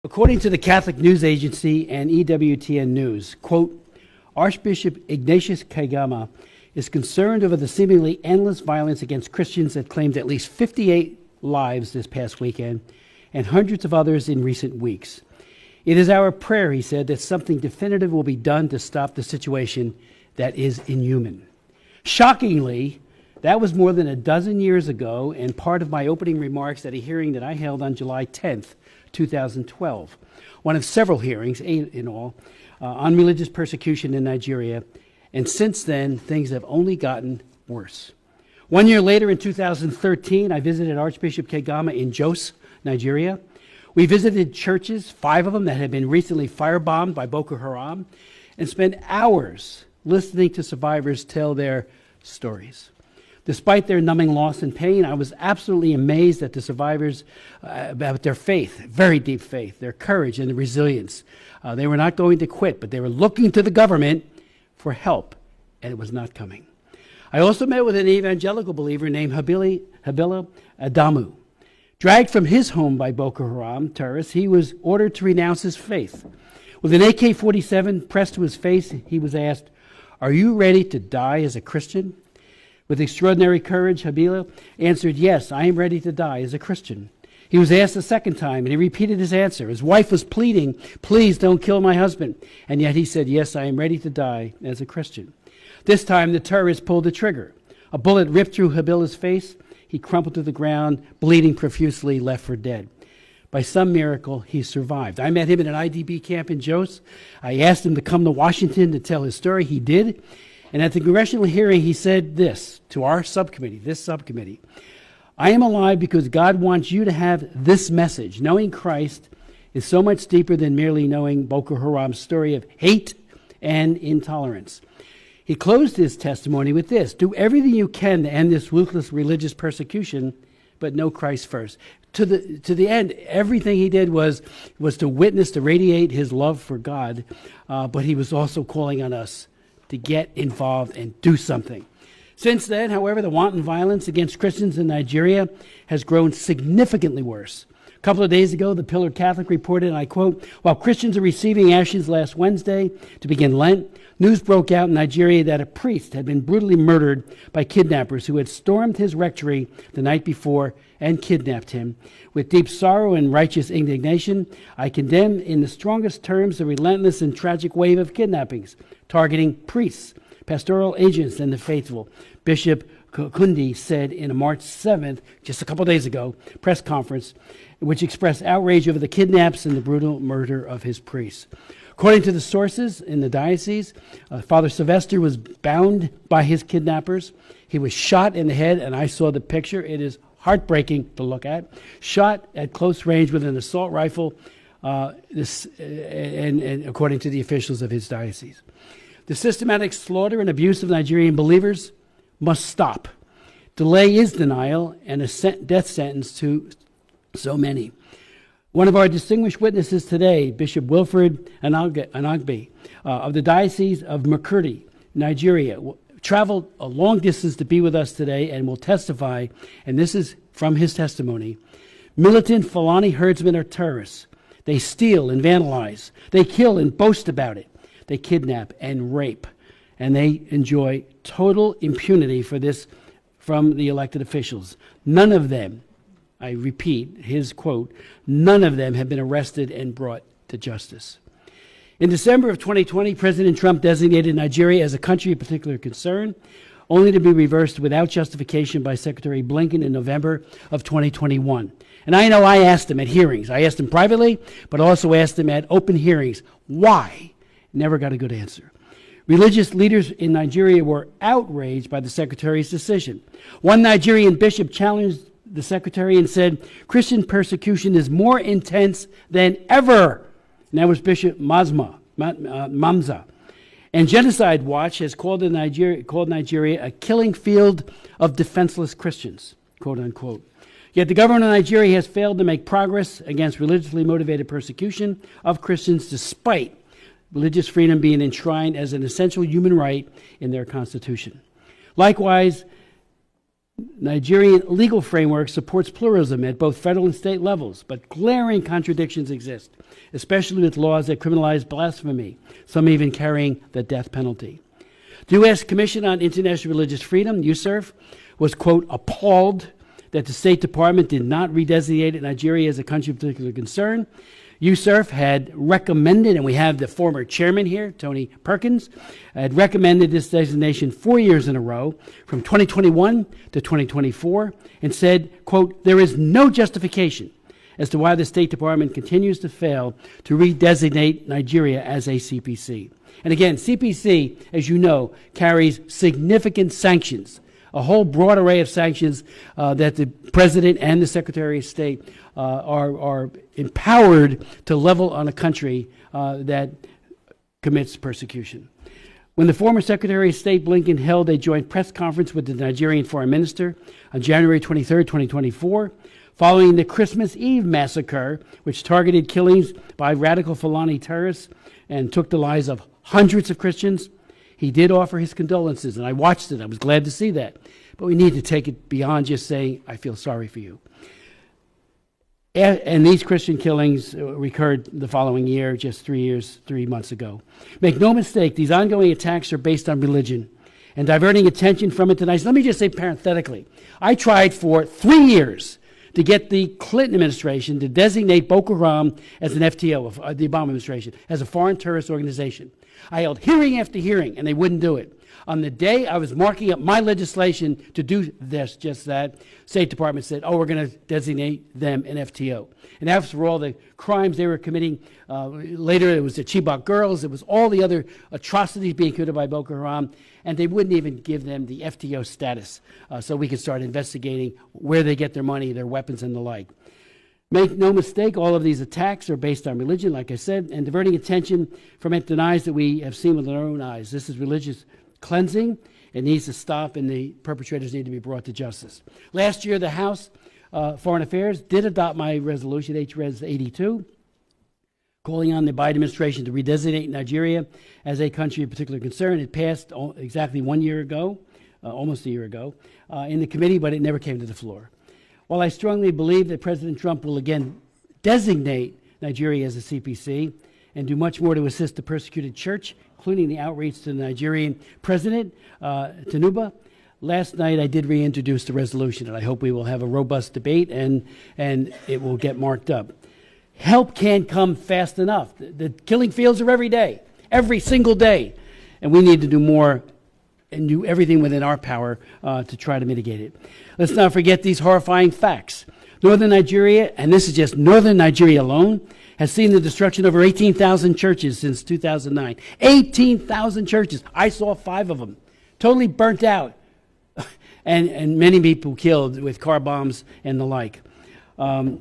According to the Catholic News Agency and EWTN News, quote, Archbishop Ignatius Kagama is concerned over the seemingly endless violence against Christians that claimed at least 58 lives this past weekend and hundreds of others in recent weeks. It is our prayer, he said, that something definitive will be done to stop the situation that is inhuman. Shockingly, that was more than a dozen years ago and part of my opening remarks at a hearing that I held on July 10th, 2012, one of several hearings, 8 in all, on religious persecution in Nigeria, and since then, things have only gotten worse. 1 year later, in 2013, I visited Archbishop Kagama in Jos, Nigeria. We visited churches, 5 of them that had been recently firebombed by Boko Haram, and spent hours listening to survivors tell their stories. Despite their numbing loss and pain, I was absolutely amazed at the survivors about their faith, very deep faith, their courage and resilience. They were not going to quit, but they were looking to the government for help, and it was not coming. I also met with an evangelical believer named Habila Adamu. Dragged from his home by Boko Haram terrorists, he was ordered to renounce his faith. With an AK-47 pressed to his face, he was asked, "Are you ready to die as a Christian?" With extraordinary courage, Habila answered, "Yes, I am ready to die as a Christian." He was asked a second time, and he repeated his answer. His wife was pleading, "Please don't kill my husband." And yet he said, "Yes, I am ready to die as a Christian." This time, the terrorist pulled the trigger. A bullet ripped through Habila's face. He crumpled to the ground, bleeding profusely, left for dead. By some miracle, he survived. I met him in an IDP camp in Jos. I asked him to come to Washington to tell his story. He did. And at the congressional hearing, he said this to our subcommittee, this subcommittee: "I am alive because God wants you to have this message. Knowing Christ is so much deeper than merely knowing Boko Haram's story of hate and intolerance." He closed his testimony with this: "Do everything you can to end this ruthless religious persecution, but know Christ first." To the end, everything he did was to witness, to radiate his love for God, but he was also calling on us to get involved and do something. Since then, however, the wanton violence against Christians in Nigeria has grown significantly worse. A couple of days ago, the Pillar Catholic reported, and I quote, "While Christians are receiving ashes last Wednesday to begin Lent, news broke out in Nigeria that a priest had been brutally murdered by kidnappers who had stormed his rectory the night before and kidnapped him. With deep sorrow and righteous indignation, I condemn in the strongest terms the relentless and tragic wave of kidnappings targeting priests, pastoral agents, and the faithful," Bishop Kundi said in a March 7th, just a couple days ago, press conference, which expressed outrage over the kidnaps and the brutal murder of his priests. According to the sources in the diocese, Father Sylvester was bound by his kidnappers. He was shot in the head, and I saw the picture. It is heartbreaking to look at. Shot at close range with an assault rifle, and according to the officials of his diocese. The systematic slaughter and abuse of Nigerian believers must stop. Delay is denial and a death sentence to so many. One of our distinguished witnesses today, Bishop Wilfred Anagbe of the Diocese of Makurdi, Nigeria, traveled a long distance to be with us today and will testify, and this is from his testimony. Militant Fulani herdsmen are terrorists. They steal and vandalize. They kill and boast about it. They kidnap and rape, and they enjoy total impunity for this from the elected officials. None of them, I repeat his quote, none of them have been arrested and brought to justice. In December of 2020, President Trump designated Nigeria as a country of particular concern, only to be reversed without justification by Secretary Blinken in November of 2021. And I know I asked him at hearings. I asked him privately, but also asked him at open hearings, why? Never got a good answer. Religious leaders in Nigeria were outraged by the Secretary's decision. One Nigerian bishop challenged the Secretary and said, "Christian persecution is more intense than ever." And that was Bishop Mamza. And Genocide Watch has called Nigeria a killing field of defenseless Christians, quote unquote. Yet the government of Nigeria has failed to make progress against religiously motivated persecution of Christians, despite religious freedom being enshrined as an essential human right in their constitution. Likewise, Nigerian legal framework supports pluralism at both federal and state levels, but glaring contradictions exist, especially with laws that criminalize blasphemy, some even carrying the death penalty. The U.S. Commission on International Religious Freedom, USCIRF, was, quote, appalled that the State Department did not redesignate Nigeria as a country of particular concern. USCIRF had recommended, and we have the former chairman here, Tony Perkins, had recommended this designation 4 years in a row, from 2021 to 2024, and said, quote, there is no justification as to why the State Department continues to fail to redesignate Nigeria as a CPC. And again, CPC, as you know, carries significant sanctions, a whole broad array of sanctions that the President and the Secretary of State are empowered to level on a country that commits persecution. When the former Secretary of State Blinken held a joint press conference with the Nigerian Foreign Minister on January 23, 2024, following the Christmas Eve massacre, which targeted killings by radical Fulani terrorists and took the lives of hundreds of Christians, he did offer his condolences, and I watched it. I was glad to see that. But we need to take it beyond just saying, I feel sorry for you. And these Christian killings recurred the following year, just 3 months ago. Make no mistake, these ongoing attacks are based on religion and diverting attention from it tonight. So let me just say parenthetically, I tried for 3 years to get the Clinton administration to designate Boko Haram as an FTO, of the Obama administration, as a foreign terrorist organization. I held hearing after hearing, and they wouldn't do it. On the day I was marking up my legislation to do this, just that, State Department said, oh, we're going to designate them an FTO. And after all the crimes they were committing, later it was the Chibok girls, it was all the other atrocities being committed by Boko Haram, and they wouldn't even give them the FTO status so we could start investigating where they get their money, their weapons, and the like. Make no mistake, all of these attacks are based on religion, like I said, and diverting attention from it denies that we have seen with our own eyes. This is religious cleansing. It needs to stop, and the perpetrators need to be brought to justice. Last year, the House Foreign Affairs did adopt my resolution, HRES 82, calling on the Biden administration to redesignate Nigeria as a country of particular concern. It passed exactly 1 year ago, almost a year ago, in the committee, but it never came to the floor. While I strongly believe that President Trump will again designate Nigeria as a CPC and do much more to assist the persecuted church, including the outreach to the Nigerian president, Tinubu, last night I did reintroduce the resolution, and I hope we will have a robust debate and it will get marked up. Help can't come fast enough. The killing fields are every day, every single day, and we need to do more and do everything within our power to try to mitigate it. Let's not forget these horrifying facts. Northern Nigeria, and this is just northern Nigeria alone, has seen the destruction of over 18,000 churches since 2009. 18,000 churches. I saw 5 of them. Totally burnt out. and many people killed with car bombs and the like. An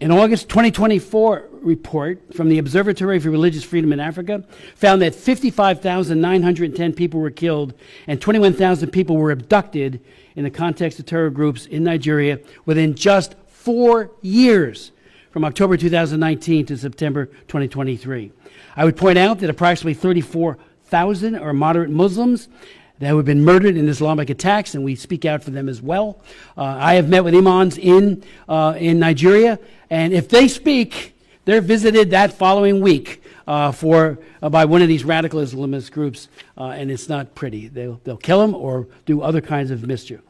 August 2024 report from the Observatory for Religious Freedom in Africa found that 55,910 people were killed and 21,000 people were abducted in the context of terror groups in Nigeria within just 4 years, from October 2019 to September 2023. I would point out that approximately 34,000 are moderate Muslims that have been murdered in Islamic attacks, and we speak out for them as well. I have met with imams in Nigeria, and if they speak, they're visited that following week by one of these radical Islamist groups, and it's not pretty. They'll kill them or do other kinds of mischief.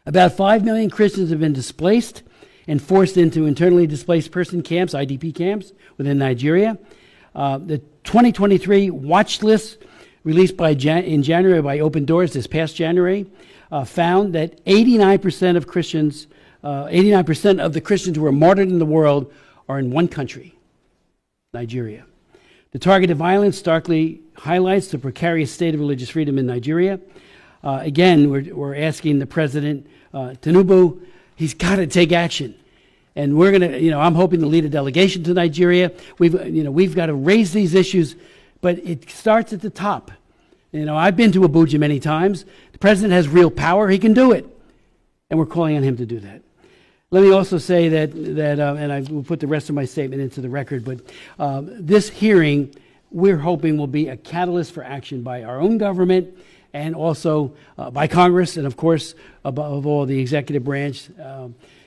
About 5 million Christians have been displaced and forced into internally displaced person camps, IDP camps, within Nigeria. The 2023 watch list released in January by Open Doors this past January found that 89% of Christians, 89% of the Christians who are martyred in the world are in one country, Nigeria. The targeted violence starkly highlights the precarious state of religious freedom in Nigeria. Again, we're asking the president, Tinubu, he's got to take action. And we're going to, I'm hoping to lead a delegation to Nigeria. We've got to raise these issues, but it starts at the top. I've been to Abuja many times. The president has real power. He can do it. And we're calling on him to do that. Let me also say that and I will put the rest of my statement into the record, but this hearing, we're hoping will be a catalyst for action by our own government and also by Congress, and of course, above all, the executive branch.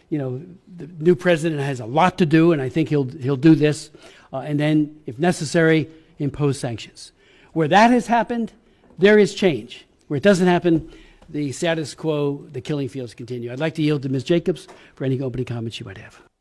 You know, the new president has a lot to do, and I think he'll do this, and then, if necessary, impose sanctions. Where that has happened, there is change. Where it doesn't happen, the status quo, the killing fields continue. I'd like to yield to Ms. Jacobs for any opening comments you might have.